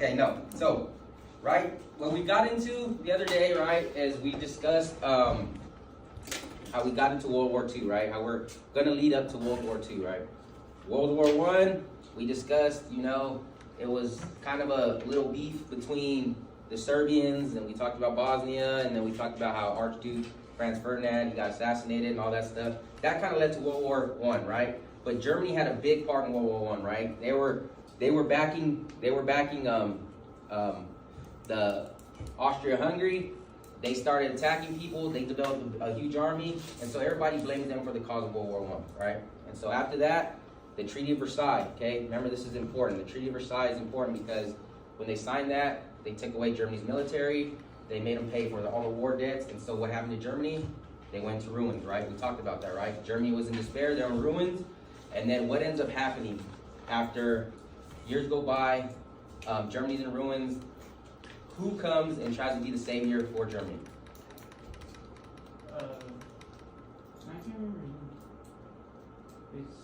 Okay, no. So, right, what we got into the other day, right, is we discussed how we got into World War II, right? How we're gonna lead up to World War II, right? World War I, we discussed, it was kind of a little beef between the Serbians, and we talked about Bosnia, and then we talked about how Archduke Franz Ferdinand, he got assassinated and all that stuff. That kind of led to World War I, right? But Germany had a big part in World War I, right? They were backing the Austria-Hungary. They started attacking people. They developed a huge army, and so everybody blames them for the cause of World War I, right? And so after that, the Treaty of Versailles. Okay, remember this is important. The Treaty of Versailles is important because when they signed that, they took away Germany's military. They made them pay for all the war debts, and so what happened to Germany? They went to ruins, right? We talked about that, right? Germany was in despair. They're in ruins, and then what ends up happening after years go by? Germany's in ruins. Who comes and tries to be the savior for Germany? I can't remember. It's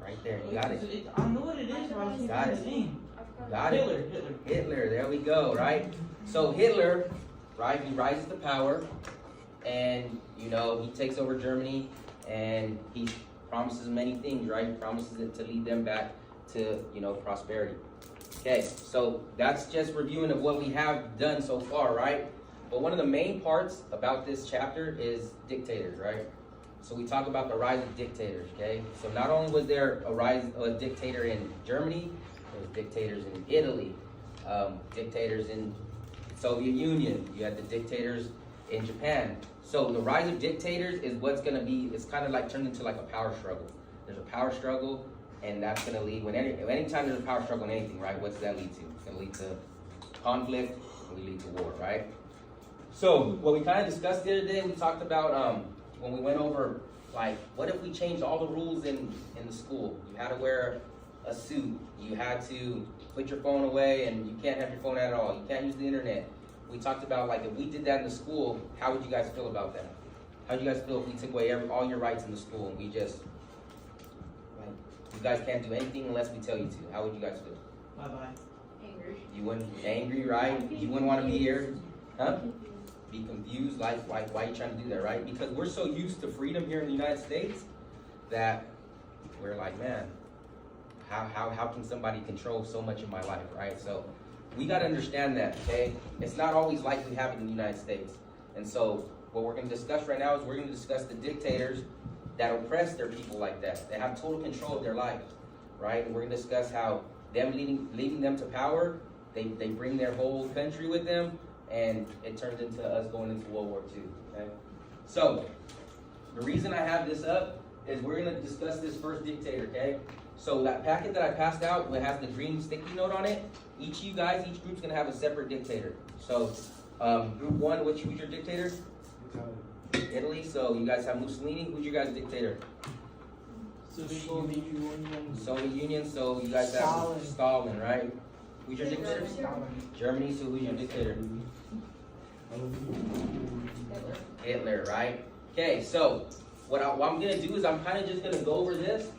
Right there, you got it. I know what it is, but I can't Got remember it. the name. Got it. Hitler, there we go, right? So Hitler, right, he rises to power, and he takes over Germany, and he promises many things, right? He promises it to lead them back to, prosperity. Okay, so that's just reviewing of what we have done so far, right? But one of the main parts about this chapter is dictators, right? So we talk about the rise of dictators, okay? So not only was there a rise of a dictator in Germany, there was dictators in Italy, dictators in Soviet Union, you had the dictators in Japan. So the rise of dictators is what's gonna be, it's kind of like turned into like a power struggle. There's a power struggle, and that's gonna lead, anytime there's a power struggle in anything, right, what's that lead to? It's gonna lead to conflict, and lead to war, right? So what we kind of discussed the other day, we talked about, when we went over, like, what if we changed all the rules in the school? You had to wear a suit. You had to put your phone away, and you can't have your phone at all. You can't use the internet. We talked about, like, if we did that in the school, how would you guys feel about that? How would you guys feel if we took away all your rights in the school and we just, like, you guys can't do anything unless we tell you to? How would you guys feel? Bye-bye. Angry. You wouldn't angry, right? You wouldn't want to be here, huh? Be confused, like why are you trying to do that, right? Because we're so used to freedom here in the United States that we're like, man, how can somebody control so much of my life, right? So we got to understand that, okay? It's not always like we have it in the United States. And so what we're going to discuss right now is we're going to discuss the dictators that oppress their people like that. They have total control of their life, right? And we're going to discuss how them leading them to power, they bring their whole country with them, and it turns into us going into World War II, okay? So, the reason I have this up is we're going to discuss this first dictator, okay? So that packet that I passed out, it has the green sticky note on it. Each group's going to have a separate dictator. So, group one, who's your dictator? Italy. So you guys have Mussolini. Who's your guys' dictator? Soviet Union. Soviet Union. So you guys have Stalin, right? Who's your dictator? Germany. So who's your dictator? Hitler, right? Okay, so what I'm going to do is I'm kind of just going to go over this.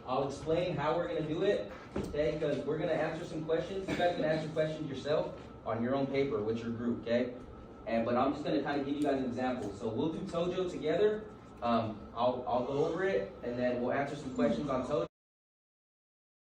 I'll explain how we're going to do it, okay? Because we're going to answer some questions. You guys can answer questions yourself on your own paper with your group, okay? But I'm just going to kind of give you guys an example. So we'll do Tojo together. I'll go over it, and then we'll answer some questions on Tojo.